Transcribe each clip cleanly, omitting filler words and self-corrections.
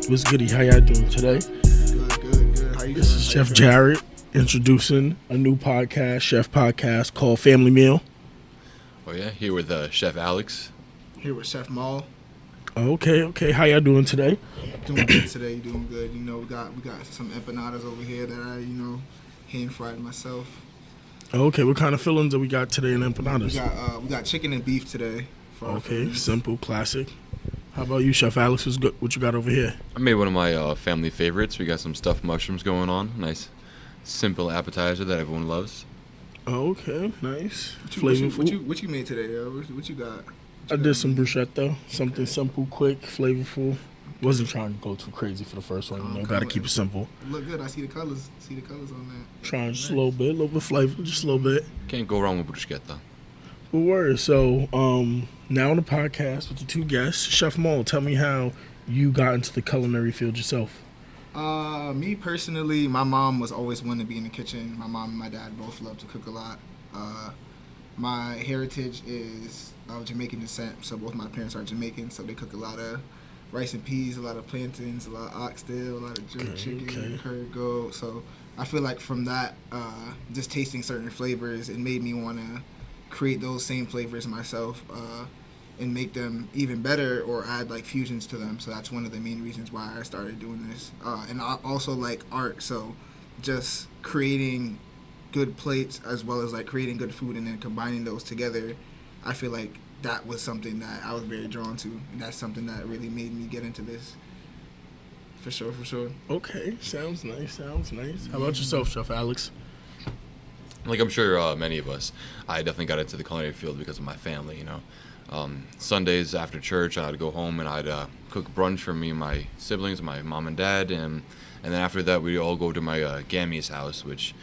What's goody? How y'all doing today? Good. How you doing? This is Chef Jared introducing a new podcast, Chef Podcast, called Family Meal. Oh yeah, here with Chef Alex. Here with Chef Maul. Okay. How y'all doing today? Doing good today. Doing good. You know, we got some empanadas over here that I hand fried myself. Okay, what kind of fillings do we got today in empanadas? We got chicken and beef today. Okay, simple, classic. How about you, Chef Alex? What you got over here? I made one of my family favorites. We got some stuffed mushrooms going on. Nice, simple appetizer that everyone loves. Okay, nice. Flavorful. What you made today? What you got? I did some bruschetta, something simple, quick, flavorful. Wasn't trying to go too crazy for the first one. Got to keep it simple. Look good. I see the colors. On that. Trying just a little bit flavor, just a little bit. Can't go wrong with bruschetta. Well, word. So, now on the podcast with the two guests, Chef Maul, tell me how you got into the culinary field yourself. Me personally, my mom was always one to be in the kitchen. My mom and my dad both love to cook a lot. My heritage is of Jamaican descent, so both my parents are Jamaican, so they cook a lot of rice and peas, a lot of plantains, a lot of oxtail, a lot of jerk chicken, curry goat. So I feel like from that, just tasting certain flavors, it made me want to create those same flavors myself and make them even better or add like fusions to them. So that's one of the main reasons why I started doing this. And I also like art, so just creating good plates as well as like creating good food and then combining those together, I feel like that was something that I was very drawn to, and that's something that really made me get into this. For sure. Okay, sounds nice. How about yourself, Chef Alex? Like I'm sure many of us, I definitely got into the culinary field because of my family, Sundays after church, I'd go home and I'd cook brunch for me and my siblings, my mom and dad, and then after that we'd all go to my Gammy's house, which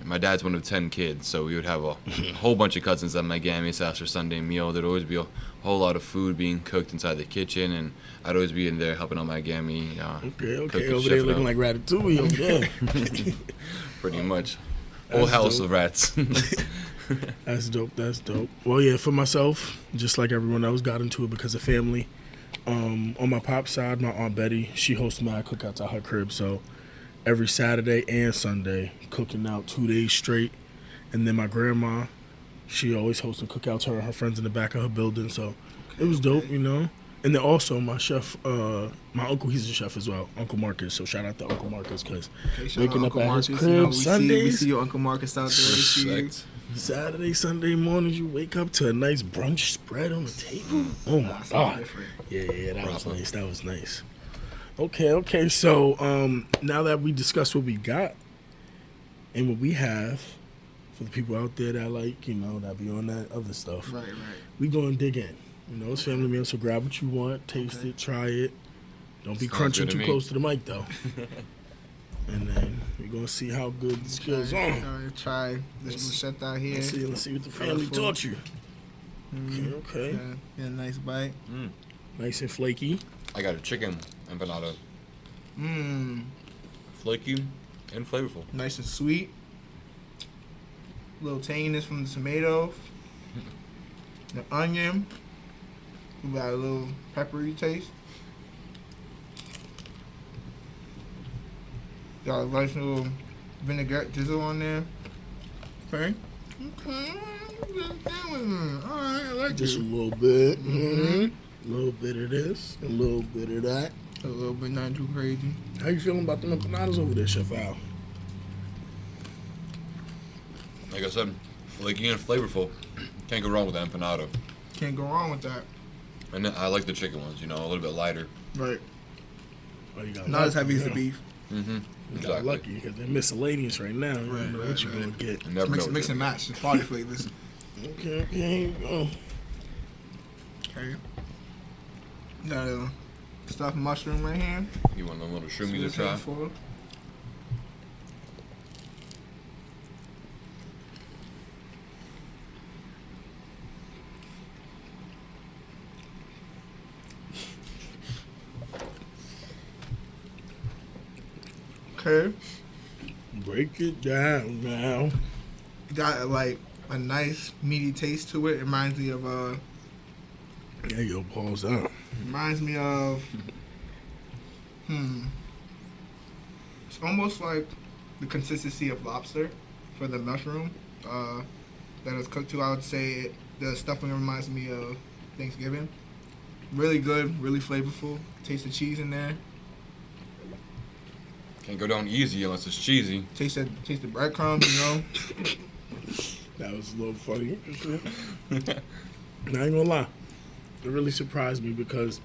my dad's one of 10 kids, so we would have a whole bunch of cousins at my Gammy's house for Sunday meal. There'd always be a whole lot of food being cooked inside the kitchen, and I'd always be in there helping out my Gammy. Okay, over there looking like Ratatouille over there. Pretty much. Whole house of rats. That's dope. Well, yeah, for myself, just like everyone else, got into it because of family. On my pop's side, my Aunt Betty, she hosts mad cookouts at her crib, so every Saturday and Sunday, cooking out 2 days straight. And then my grandma, she always hosting cookouts, her and her friends in the back of her building, so it was dope, And then also my chef, my uncle, he's a chef as well, Uncle Marcus. So shout out to Uncle Marcus, because waking up at his crib Sundays. We see your Uncle Marcus out there. Saturday, Sunday mornings, you wake up to a nice brunch spread on the table. Oh my God. Yeah, that was nice. Okay. So now that we discussed what we got and what we have, for the people out there that that be on that other stuff, right. We gonna dig in. It's family meal, so grab what you want, taste it, try it. Don't be crunching too close to the mic though. And then we're gonna see how good this goes on. Try this bruschetta here. Let's see what the family taught you. Okay. Yeah, nice bite. Nice and flaky. I got a chicken empanada. Flaky and flavorful. Nice and sweet. A little tanginess from the tomato. The onion. We got a little peppery taste. Got a nice little vinaigrette drizzle on there. Okay. Alright, I like just it. A little bit. A little bit of this, a little bit of that. A little bit, not too crazy. How you feeling about them empanadas over there, Chef Al? Like I said, flaky and flavorful. Can't go wrong with the empanada. Can't go wrong with that. And I like the chicken ones, a little bit lighter. Right. Oh, you got not as heavy as the beef. Mm-hmm. You got lucky because they're miscellaneous right now. You don't know what you're going to get. Mix and match. It's party flavors. Okay, here you go. Okay. Got a stuffed mushroom right here. You want a little shroomy to try? Okay. Break it down now. Got like a nice meaty taste to it. It reminds me of Yeah, yo, pause down. Reminds me of It's almost like the consistency of lobster for the mushroom that is cooked to. I would say the stuffing reminds me of Thanksgiving. Really good, really flavorful. Taste the cheese in there. Can't go down easy unless it's cheesy. Taste the breadcrumbs, you know. That was a little funny. I ain't gonna lie. It really surprised me because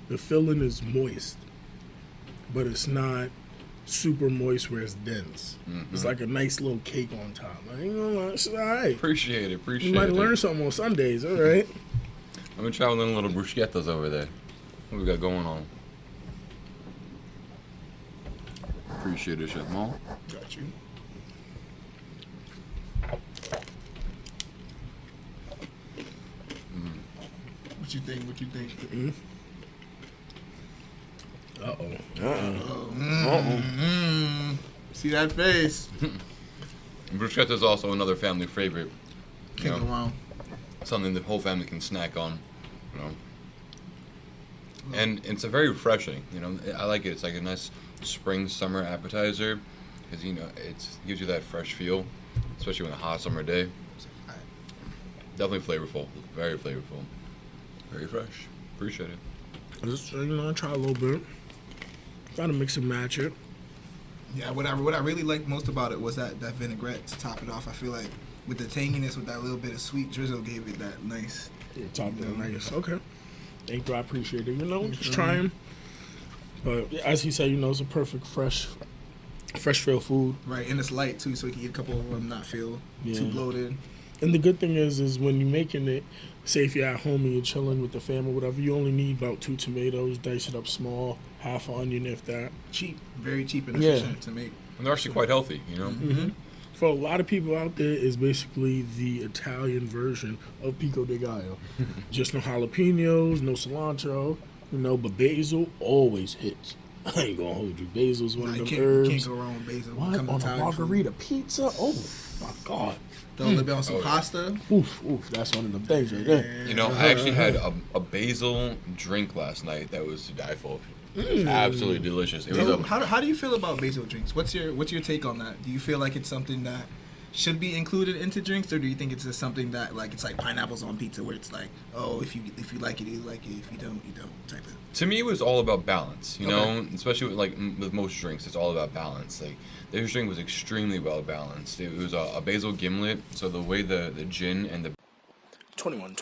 the filling is moist, but it's not super moist where it's dense. Mm-hmm. It's like a nice little cake on top. I ain't gonna lie, it's all right. Appreciate it. You might learn something on Sundays, all right? I've been traveling little bruschettas over there. What we got going on? Appreciate it, Chef Maul. Got you. What you think? Mm-hmm. See that face? Bruschetta is also another family favorite. Can't go wrong. Something the whole family can snack on, you know. And it's a very refreshing, you know. I like it. It's like a nice spring summer appetizer because you know it gives you that fresh feel, especially on a hot summer day. Definitely flavorful, very flavorful, very fresh. Appreciate it. Just try a little bit. Gotta mix and match it. Yeah, what I really liked most about it was that vinaigrette to top it off. I feel like with the tanginess, with that little bit of sweet drizzle, gave it that nice. Yeah, top that nice. Okay. Thank you. I appreciate it. You know, just trying. But as he said, you know, it's a perfect fresh feel food. Right, and it's light too, so you can eat a couple of them, not feel too bloated. And the good thing is when you're making it, say if you're at home and you're chilling with the family, whatever, you only need about 2 tomatoes, dice it up small, half onion if that. Cheap, very cheap and efficient to make. And they're actually quite healthy, you know. Mm-hmm. For a lot of people out there, is basically the Italian version of pico de gallo. Just no jalapenos, no cilantro, you know, but basil always hits. I ain't gonna hold you. Basil's one of them herbs. You can't go wrong with basil. What? On a margarita pizza? Oh, my God. Throw a little bit on some pasta. Oof, that's one of them things right there. You know, I actually had a basil drink last night that was to die for. It was absolutely delicious. It was how do you feel about basil drinks? What's your take on that? Do you feel like it's something that should be included into drinks, or do you think it's just something that like it's like pineapples on pizza, where it's like, oh, if you like it, you like it. If you don't, you don't. Type of. To me, it was all about balance. You know, especially with most drinks, it's all about balance. Like this drink was extremely well balanced. It was a basil gimlet, so the way the gin and the 21.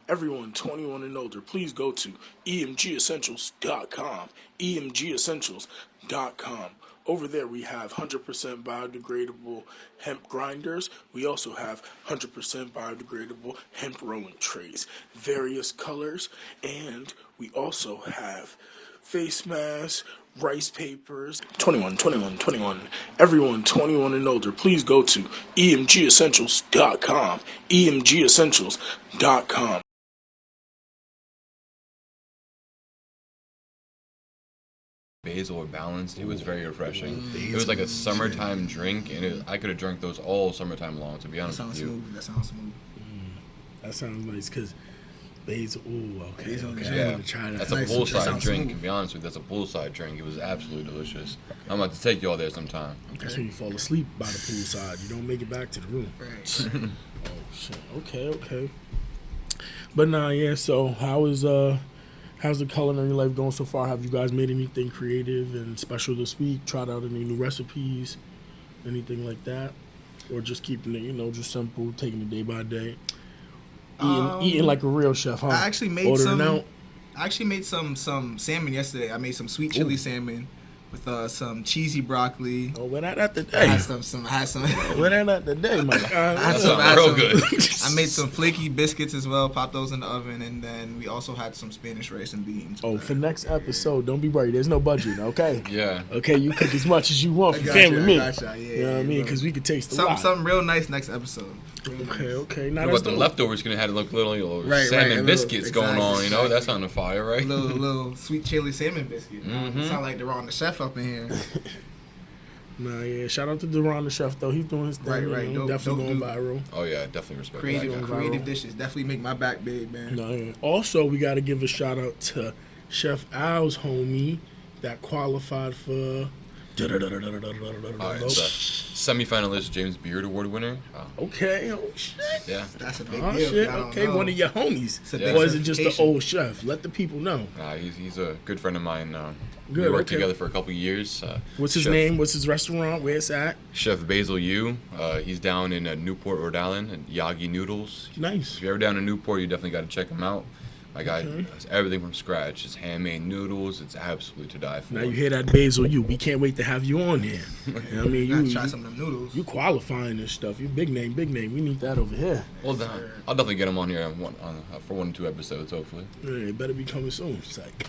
Everyone 21 and older, please go to emgessentials.com. emgessentials.com. Over there, we have 100% biodegradable hemp grinders. We also have 100% biodegradable hemp rolling trays, various colors, and we also have face masks, rice papers. 21. Everyone 21 and older, please go to emgessentials.com. emgessentials.com. basil were balanced. It was very refreshing. It was like a summertime drink, and I could have drank those all summertime long, to be honest with you. That sounds smooth. That sounds nice, because basil, okay. Yeah. I'm gonna try that. That's a poolside drink, to be honest with you. That's a poolside drink. It was absolutely delicious. I'm about to take y'all there sometime. That's when you fall asleep by the poolside. You don't make it back to the room. Right. Oh, shit. Okay. But nah, yeah, so how's the culinary life going so far? Have you guys made anything creative and special this week? Tried out any new recipes? Anything like that? Or just keeping it, just simple, taking it day by day? Eating like a real chef, huh? I actually made some salmon yesterday. I made some sweet chili salmon with some cheesy broccoli. Oh, went at the day. I had some. Went at the day, my God. That's real good. I made some flaky biscuits as well. Popped those in the oven, and then we also had some Spanish rice and beans. Oh, for next episode, don't be worried. There's no budget, okay? Yeah. Okay, you cook as much as you want for family meal. You know what I mean? Because we could taste something real nice next episode. Okay. Now what about the leftovers? Gonna have little salmon biscuits going on. That's on the fire, right? Little sweet chili salmon biscuit. It sound like they're on the chef up in here. Nah, yeah. Shout out to Deron the chef though. He's doing his thing. Right. Definitely going viral. Oh yeah, definitely respect creative dishes. Definitely make my back big, man. Nah, yeah. Also, we got to give a shout out to Chef Al's homie that qualified for. All right, so semifinalist James Beard Award winner. Okay, oh shit. Yeah. That's a big Oh deal. shit. Y'all don't Okay, know. one of your homies. It's a Yeah. big Or is it just the certification. old chef? Let the people know. He's a good friend of mine. We Good, worked okay. together for a couple years. What's his Chef- name? What's his restaurant? Where it's at? Chef Basil Yu. He's down in Newport, Rhode Island, and Yagi Noodles. Nice. If you're ever down in Newport, you definitely got to check him out. My guy does everything from scratch. It's handmade noodles. It's absolutely to die for. Now you hear that Basil you. We can't wait to have you on here. You know what I mean, Gotta you try some of them noodles. you qualifying this stuff. You big name, big name. We need that over here. Well, I'll definitely get him on here for 1 or 2 episodes, hopefully. Yeah, it better be coming soon. Psych.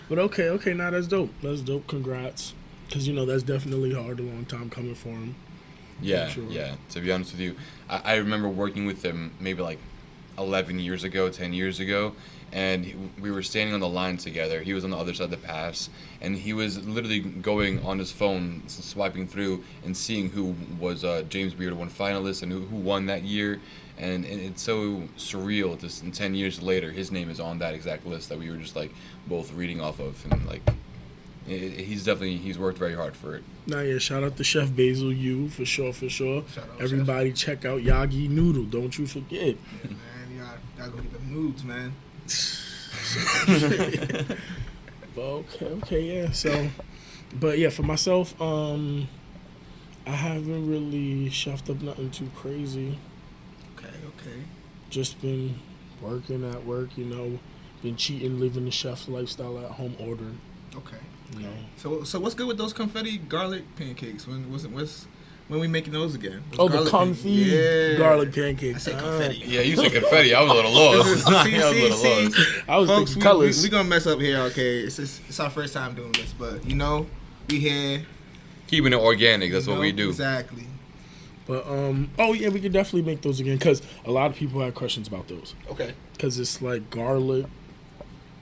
But okay, now that's dope. That's dope. Congrats. Because, that's definitely hard, a long time coming for him. Yeah, Sure. yeah. To be honest with you, I remember working with him maybe like 11 years ago, 10 years ago, and we were standing on the line together. He was on the other side of the pass, and he was literally going on his phone, swiping through and seeing who was James Beard Award finalist and who won that year. And it's so surreal. Just 10 years later, his name is on that exact list that we were just like both reading off of, and like he's worked very hard for it. Now, yeah, shout out to Chef Basil Yu for sure. Shout out, Everybody check out Yagi Noodle. Don't you forget. Yeah, man, you gotta go get them nudes, man. But okay, yeah. So, but yeah, for myself, I haven't really chefed up nothing too crazy. Okay. Just been working at work, been cheating, living the chef's lifestyle at home, ordering, Okay. So what's good with those confetti garlic pancakes? When we making those again? Those Oh, the garlic confit garlic pancakes. I said confetti. Yeah, you said confetti. I was a little lost. I was a little lost. I was Folks, thinking colors. we gonna mess up here, okay? It's our first time doing this, but we here. Keeping it organic. That's what we do. Exactly. But oh yeah, we could definitely make those again because a lot of people had questions about those. Okay. Because it's like garlic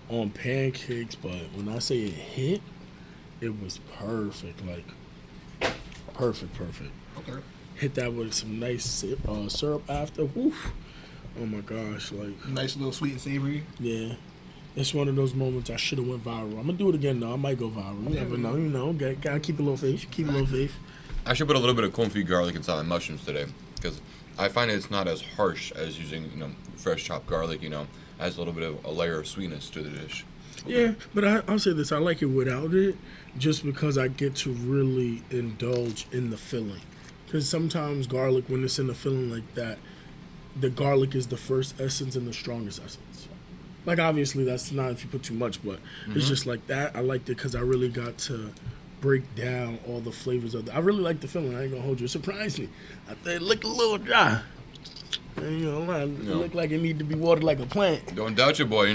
on pancakes, but when I say it hit, it was perfect. Like perfect. Okay. Hit that with some nice syrup after. Woof. Oh my gosh, like Nice little sweet and savory. yeah. It's one of those moments I should have went viral. I'm gonna do it again though. I might go viral. You never know. Gotta keep a little faith. Keep a little faith. I should put a little bit of confit garlic inside my mushrooms today because I find it's not as harsh as using fresh chopped garlic. Adds a little bit of a layer of sweetness to the dish. Yeah, but I'll say this: I like it without it, just because I get to really indulge in the filling. Because sometimes garlic, when it's in the filling like that, the garlic is the first essence and the strongest essence. Like obviously that's not if you put too much, but it's just like that. I liked it because I really got to break down all the flavors of it. I really like the filling. I ain't gonna hold you. It surprised me. I thought it looked a little dry. And, it looked like it needed to be watered like a plant. Don't doubt your boy. We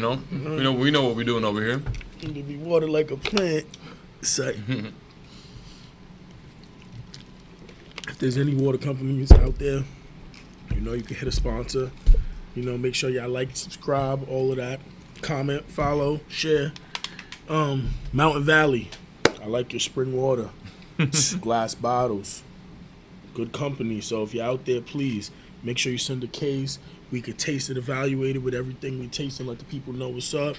know what we're doing over here. It need to be watered like a plant. So, if there's any water companies out there, you can hit a sponsor. Make sure y'all like, subscribe, all of that. Comment, follow, share. Mountain Valley, I like your spring water. Glass bottles. Good company. So if you're out there, please make sure you send a case. We could taste it, evaluate it with everything we taste and let the people know what's up.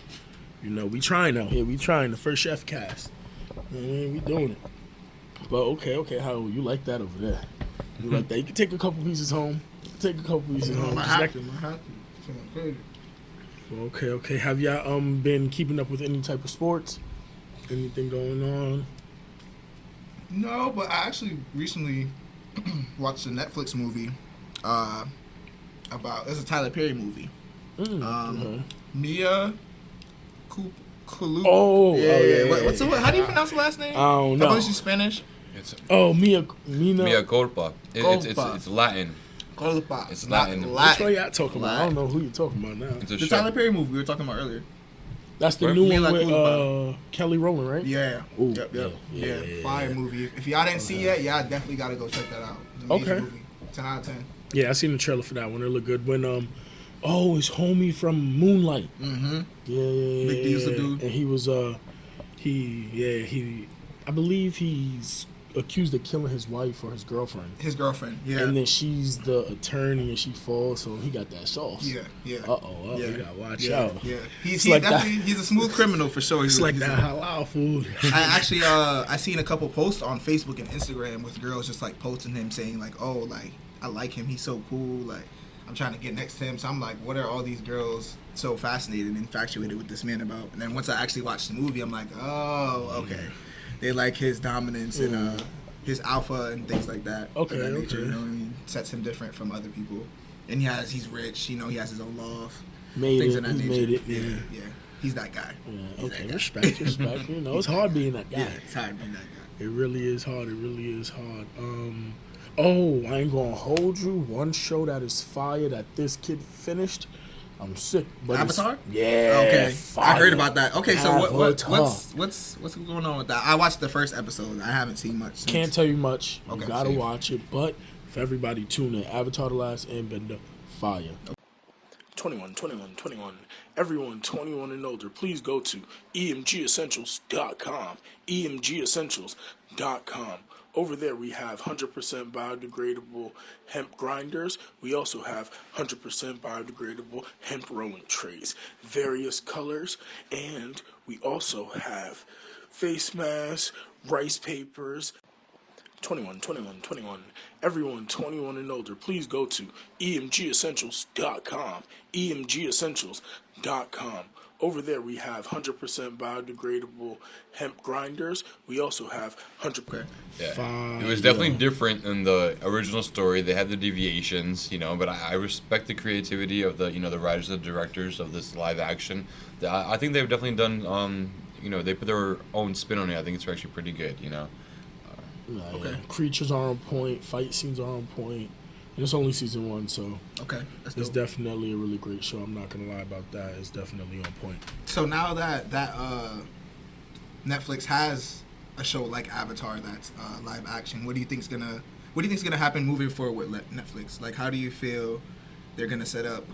We trying out here. We trying the first Chefcast. We doing it. But okay, how you like that over there? You like that? You can take a couple pieces home. I have to. Okay. Have y'all been keeping up with any type of sports? Anything going on? No, but I actually recently watched a Netflix movie it's a Tyler Perry movie. Mia Khalifa. Oh, yeah. What's the, how do you pronounce the last name? I don't know. I believe she's Spanish. Mia culpa. It's Latin. Khalifa. It's Latin. Which one y'all talking about? I don't know who you're talking about now. It's a The show. Tyler Perry movie we were talking about earlier. That's the Right? new Me one like with Kelly Rowland, right? Yeah. Ooh, Yep. yeah. Fire movie. If y'all didn't see it, y'all definitely gotta go check that out. It's an amazing Okay. movie. 10 out of 10. Yeah, I seen the trailer for that one. It looked good. When it's homie from Moonlight. Mm-hmm. Yeah. Big Diesel dude. And he was I believe he's accused of killing his wife or his girlfriend. His girlfriend, yeah. And then she's the attorney and she falls, so he got that sauce. Yeah. You gotta watch yeah, out. Yeah, he's a smooth criminal for sure. It's like that halal food. I actually, I seen a couple posts on Facebook and Instagram with girls just like posting him saying like, oh, like I like him, he's so cool, like I'm trying to get next to him. So I'm like, what are all these girls so fascinated and infatuated with this man about? And then once I actually watched the movie, I'm like, oh, okay. They like his dominance and his alpha and things like that. Okay, that nature, okay. You know what I mean? Sets him different from other people. And he's rich, you know, he has his own loft. Made things it, of that nature. made it, Yeah. He's that guy. Yeah, okay, respect. You know, it's hard being that guy. Yeah, it's hard being that guy. It really is hard. Oh, I ain't gonna hold you. One show that is fire that this kid finished. I'm sick. But Avatar? Yeah. Okay. Fire. I heard about that. Okay, so Avatar. what's going on with that? I watched the first episode. I haven't seen much since. Can't tell you much. Okay, You gotta safe. watch it. But for everybody, tune in. Avatar: The Last Airbender. Fire. 21. Everyone 21 and older, please go to emgessentials.com. emgessentials.com. Over there, we have 100% biodegradable hemp grinders. We also have 100% biodegradable hemp rolling trays, various colors, and we also have face masks, rice papers. 21. Everyone 21 and older, please go to emgessentials.com. emgessentials.com. Over there, we have 100% biodegradable hemp grinders. We also have 100%. Yeah. It was definitely different than the original story. They had the deviations, you know, but I respect the creativity of the, you know, the writers and directors of this live action. I think they've definitely done, you know, they put their own spin on it. I think it's actually pretty good, you know. Okay. Yeah. Creatures are on point. Fight scenes are on point. And it's only season 1, so it's definitely a really great show. I'm not gonna lie about that. It's definitely on point. So now that Netflix has a show like Avatar that's live action, what do you think's gonna happen moving forward with Netflix? Like, how do you feel they're gonna set up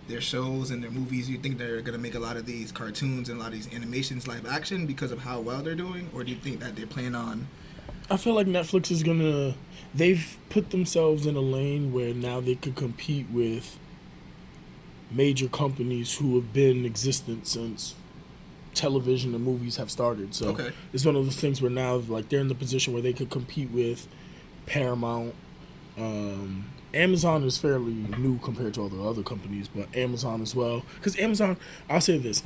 their shows and their movies? You think they're gonna make a lot of these cartoons and a lot of these animations live action because of how well they're doing, or do you think that they're planning on? I feel like Netflix is gonna. They've put themselves in a lane where now they could compete with major companies who have been in existence since television and movies have started. So it's one of those things where now, like, they're in the position where they could compete with Paramount. Amazon is fairly new compared to all the other companies, but Amazon as well. Because Amazon, I'll say this: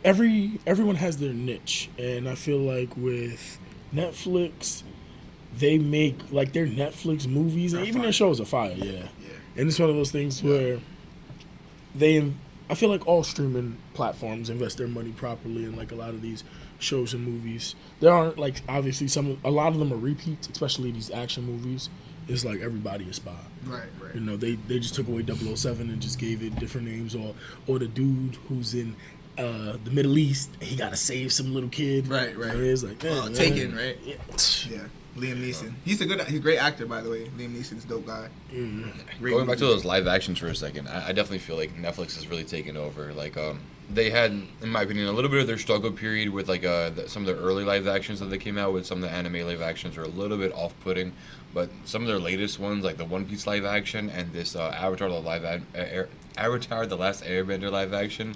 everyone has their niche, and I feel like with Netflix, they make like their Netflix movies and even their shows are fire, And it's one of those things where I feel like all streaming platforms invest their money properly in like a lot of these shows and movies. There aren't, like, obviously a lot of them are repeats, especially these action movies. It's like everybody is spy. Right. You know, they just took away 007 and just gave it different names, or the dude who's in the Middle East, he gotta save some little kid. Right. And it's like, Taken, right? Yeah. Liam Neeson. He's a great actor, by the way. Liam Neeson's a dope guy. Going back to those live actions for a second, I definitely feel like Netflix has really taken over. Like, they had, in my opinion, a little bit of their struggle period with like some of their early live actions that they came out with. Some of the anime live actions were a little bit off-putting, but some of their latest ones, like the One Piece live action and this Avatar the Last Airbender live action,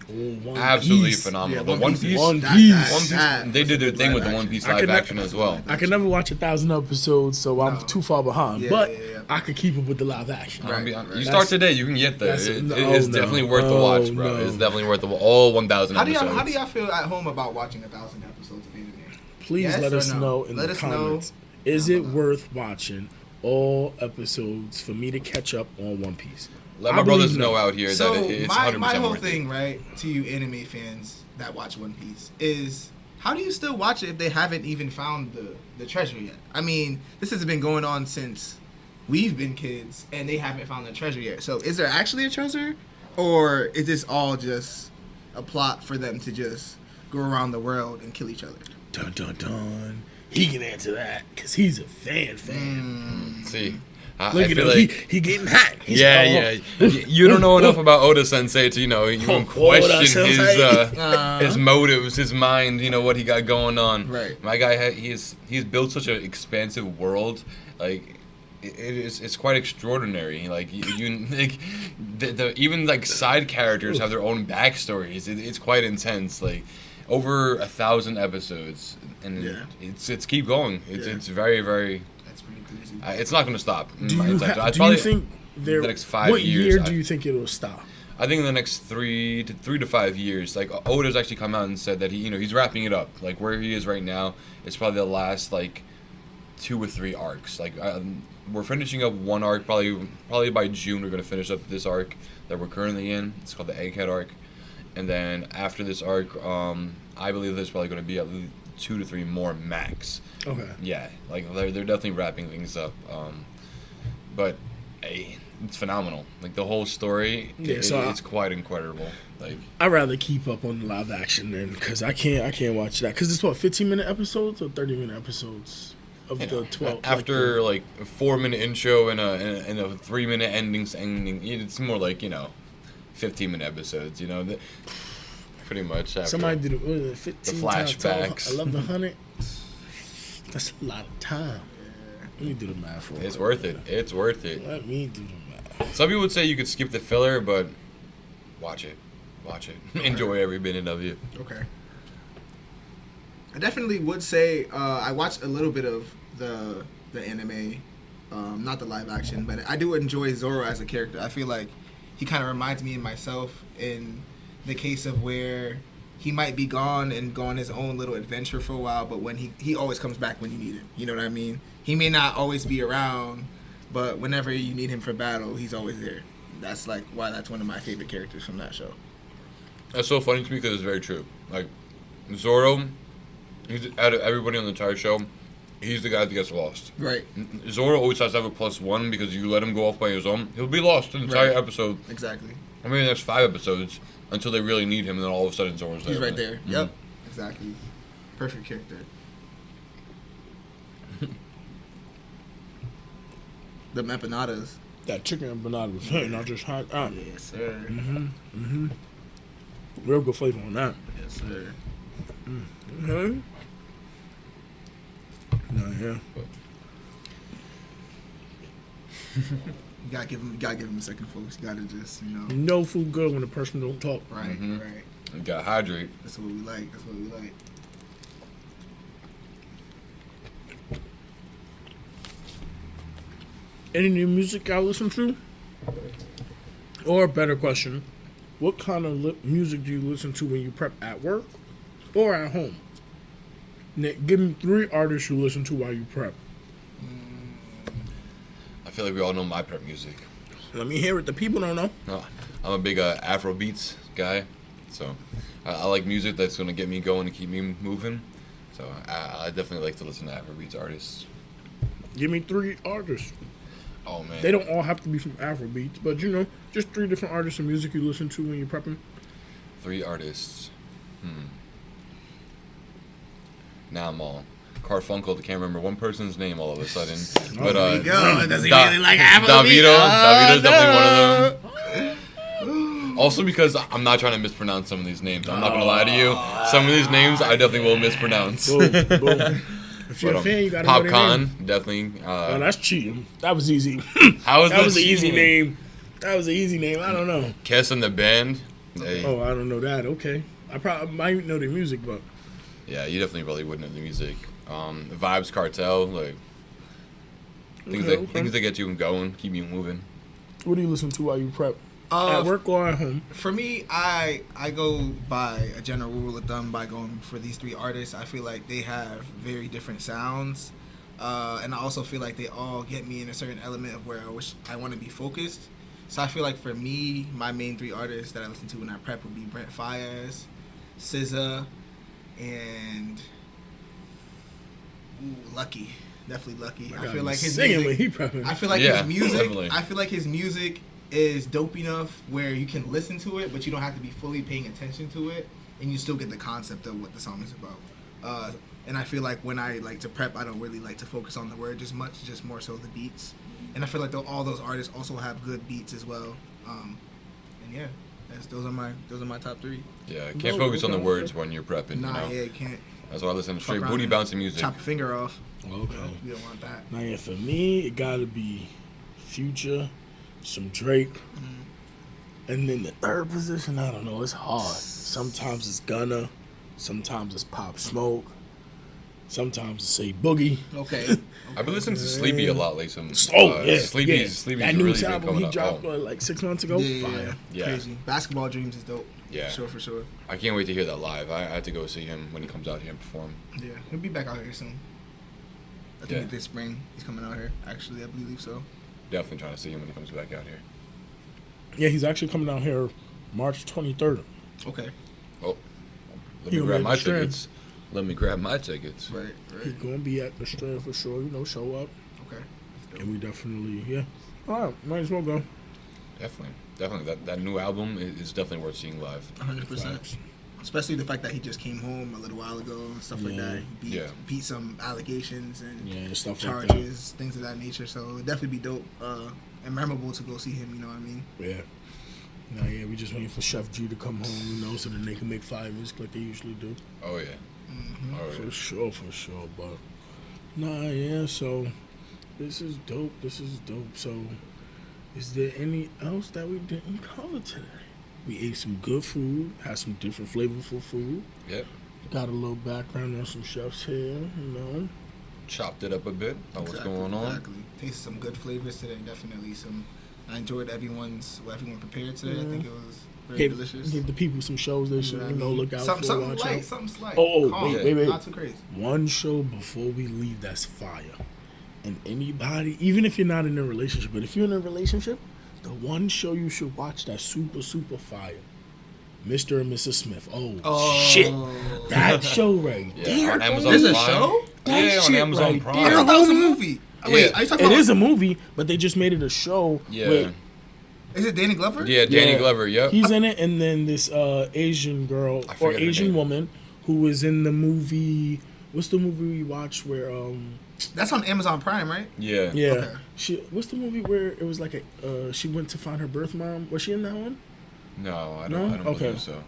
absolutely phenomenal. Yeah, the One Piece, they did their thing with the One Piece live action as well. I can never watch 1,000 episodes, so I'm too far behind. But I could keep up with the live action. You start today, you can get there. It's definitely worth the watch, bro. It's definitely worth all 1,000 episodes. How do y'all feel at home about watching 1,000 episodes of anime? Please let us know in the comments. Is it worth watching all episodes for me to catch up on One Piece? Let my brothers know out here that it's 100% my whole worth thing, it. right, to you anime fans that watch One Piece is, how do you still watch it if they haven't even found the treasure yet? I mean, this has been going on since we've been kids, and they haven't found the treasure yet. So is there actually a treasure, or is this all just a plot for them to just go around the world and kill each other? Dun dun dun. He can answer that because he's a fan. See, Look at him. like He getting hot. He's yeah. You don't know enough about Oda Sensei to even question his motives, his mind. What he got going on. Right. My guy, he's built such an expansive world. Like it's quite extraordinary. Like you like the even like side characters have their own backstories. It's quite intense. Like over 1,000 episodes, and it's keep going. It's very very. That's pretty crazy. It's not going to stop. Do you think the next 5 what years? Year do you think it will stop? I think in the next 3 to 5 years. Like Oda's actually come out and said that he's wrapping it up. Like where he is right now, it's probably the last like 2 or 3 arcs. Like we're finishing up one arc. Probably by June we're going to finish up this arc that we're currently in. It's called the Egghead arc. And then after this arc, I believe there's probably going to be at least 2 to 3 more max. Okay. Yeah, like they're definitely wrapping things up. But hey, it's phenomenal. Like the whole story, it's quite incredible. Like I'd rather keep up on the live action then, because I can't watch that. Because it's 15-minute episodes or 30-minute episodes of the 12. After like a 4-minute intro and a 3-minute ending. It's more like 15-minute episodes. Pretty much. After Somebody did it 15 the flashbacks. I love the 100. That's a lot of time. Let me do the math for it. It's worth it. It's worth it. Let me do the math. Some people would say you could skip the filler, but watch it. Enjoy every minute of it. Okay. I definitely would say I watched a little bit of the anime, not the live action, but I do enjoy Zoro as a character. I feel like he kind of reminds me of myself in the case of where he might be gone and go on his own little adventure for a while, but when he always comes back when you need him. You know what I mean? He may not always be around, but whenever you need him for battle, he's always there. That's like why that's one of my favorite characters from that show. That's so funny to me because it's very true. Like Zoro, he's out of everybody on the entire show, he's the guy that gets lost. Right. Zoro always has to have a +1 because you let him go off by his own, he'll be lost the entire episode. Exactly. I mean, the next 5 episodes until they really need him, and then all of a sudden Zoro's there. He's right there. Mm-hmm. Yep. Exactly. Perfect character. The empanadas. That chicken empanada was hitting. I just had that. Yes, sir. Real good flavor on that. Yes, sir. No, yeah. You gotta give him a second, folks. You gotta just, No food good when the person don't talk. Right, right. You gotta hydrate. That's what we like. Any new music I listen to? Or a better question, what kind of music do you listen to when you prep at work or at home? Nick, give me 3 artists you listen to while you prep. I feel like we all know my prep music. Let me hear it. The people don't know. I'm a big Afro beats guy, so I like music that's gonna get me going and keep me moving. So I definitely like to listen to Afro beats artists. Give me 3 artists. Oh man, they don't all have to be from Afro beats, but just 3 different artists of music you listen to when you're prepping. 3 artists. Now I'm all Carfunkel. I can't remember one person's name all of a sudden. But there you go. Does he really like Afro Davido's definitely one of them. Also because I'm not trying to mispronounce some of these names. I'm not gonna lie to you. Some of these names I definitely will mispronounce. Boom. If you're a fan, you gotta know their name. Popcorn, definitely. Oh, that's cheating. That was easy. How was that was an easy name. That was an easy name. I don't know. Kiss and the Band. Hey. Oh, I don't know that. Okay. I probably might know the music, but... Yeah, you definitely probably wouldn't know the music. Vibes Cartel, like... Things that get you going, keep you moving. What do you listen to while you prep? At work or at home? For me, I go by a general rule of thumb by going for these 3 artists. I feel like they have very different sounds. And I also feel like they all get me in a certain element of where I want to be focused. So I feel like for me, my main 3 artists that I listen to when I prep would be Brent Faiyaz, SZA, and Lucky. Definitely Lucky. I feel like his music. I feel like his music. Definitely. I feel like his music is dope enough where you can listen to it, but you don't have to be fully paying attention to it, and you still get the concept of what the song is about. And I feel like when I like to prep, I don't really like to focus on the words as much, just more so the beats. and I feel like all those artists also have good beats as well. And yeah, those are my top 3. Yeah, can't focus on the words when you're prepping. Nah, you know? yeah, you can't. That's why I listen to straight booty bouncing music. Chop your finger off. Okay. You don't want that. Now, yeah, for me, it gotta be Future, some Drake, and then the third position, I don't know, it's hard. Sometimes it's Gunna, sometimes it's Pop Smoke, sometimes it's Say Boogie. Okay. I've been listening to Sleepy a lot lately. Sleepy's that new really been album coming he up. dropped like 6 months ago. Fire. Yeah. Crazy. Basketball Dreams is dope. Yeah. For sure. I can't wait to hear that live. I have to go see him when he comes out here and perform. Yeah, he'll be back out here soon. I think this spring he's coming out here. Actually, I believe so. Definitely trying to see him when he comes back out here. Yeah, he's actually coming out here March 23rd. Okay. Oh, let me grab my tickets. Let me grab my tickets. Right. He's going to be at the Strand for sure, show up. Okay. And we definitely, all right, might as well go. Definitely. That new album is definitely worth seeing live. 100%. Especially the fact that he just came home a little while ago and stuff like that. He beat some allegations and stuff charges, like that. things of that nature. So it'd definitely be dope and memorable to go see him, you know what I mean? Yeah. Nah, yeah, we just waiting for Chef G to come home, so that they can make 5 music like they usually do. Oh, yeah. Mm-hmm. Oh, yeah. For sure. But, nah, yeah, so this is dope. So, is there any else that we didn't cover today? We ate some good food, had some different flavorful food. Yep. Got a little background on some chefs here, Chopped it up a bit. What's going on? Exactly. Tasted some good flavors today, definitely. I enjoyed what everyone prepared today. I think it was very delicious. Give the people some shows they should, look out for. Something light, something slight. Wait. Not too crazy. One show before we leave that's fire. And anybody, even if you're not in a relationship, but if you're in a relationship, the one show you should watch that's super, super fire. Mr. and Mrs. Smith. Oh, shit. That show right there. On Amazon There's a Prime. show? On Amazon Prime. I thought that was a movie. Wait, are you talking about? It is a movie, but they just made it a show. Yeah. Is it Danny Glover? Yeah, Danny Glover, yep. He's in it, and then this Asian girl or Asian woman who was in the movie. What's the movie we watched where That's on Amazon Prime, right? Yeah. Okay. What's the movie where it was like she went to find her birth mom? Was she in that one? No, I don't believe so.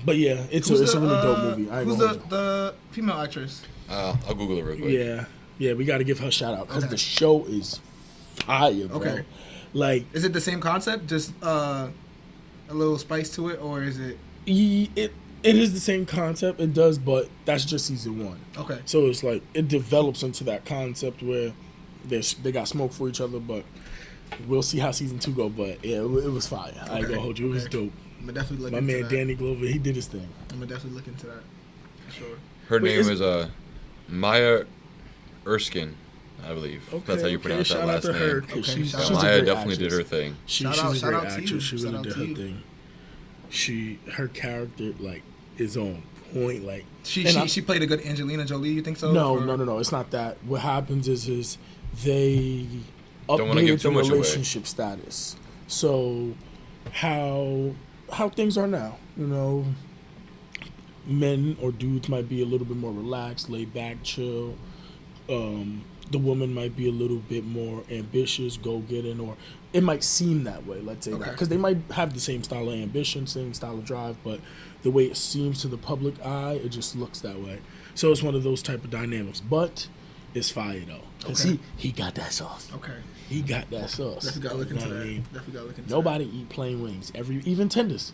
But yeah, it's a really dope movie. Who's the female actress? I'll Google it real quick. Yeah, we got to give her a shout out because the show is fire, bro. Okay. Like, is it the same concept, just a little spice to it, or is it? It is the same concept. It does, but that's just season 1. Okay. So it's like it develops into that concept where they got smoke for each other, but we'll see how season 2 go. But yeah, it was fire. I ain't gonna hold you. It was dope. I'm gonna definitely look My into man that. Danny Glover, he did his thing. I'm gonna definitely look into that. For sure. Her name is Maya Erskine, I believe. That's how you pronounce that last name. She's Maya definitely did her thing. She's a great actress. She really did her thing. Her character is on point. Like she played a good Angelina Jolie. You think so? No. It's not that. What happens is they updated the relationship status. So how things are now, men or dudes might be a little bit more relaxed, laid back, chill. The woman might be a little bit more ambitious, go-getting, or it might seem that way, let's say that. Because they might have the same style of ambition, same style of drive, but the way it seems to the public eye, it just looks that way. So it's one of those type of dynamics. But it's fire, though. Because he got that sauce. Okay. He got that sauce. Definitely gotta look into that. Nobody eat plain wings. Even tenders.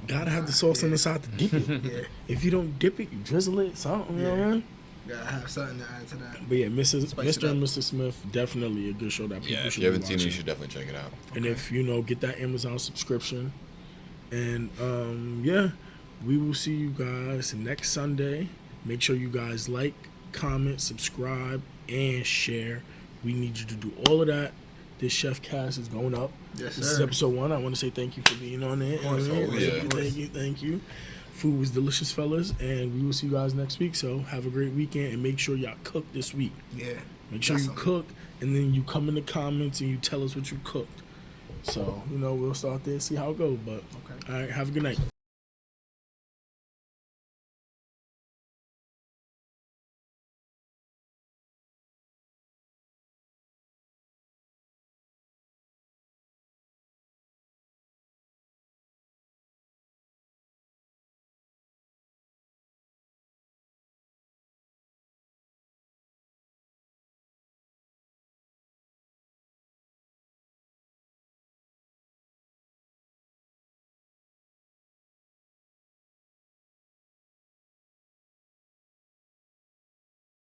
Gotta have the sauce on the side to dip it. Yeah. If you don't dip it, you drizzle it, something, you know what I mean? Gotta have something to add to that. But yeah, Mr. and Mrs. Smith, definitely a good show that people should be watching. If you haven't seen it, you should definitely check it out. And if, get that Amazon subscription. And, we will see you guys next Sunday. Make sure you guys like, comment, subscribe, and share. We need you to do all of that. This Chefcast is going up. Yes, This is episode 1. I want to say thank you for being on it. Thank you. Food was delicious, fellas, and we will see you guys next week. So have a great weekend, and make sure y'all cook this week. Yeah. Make sure you cook, and then you come in the comments and you tell us what you cooked. So, we'll start there and see how it goes. But, all right, have a good night.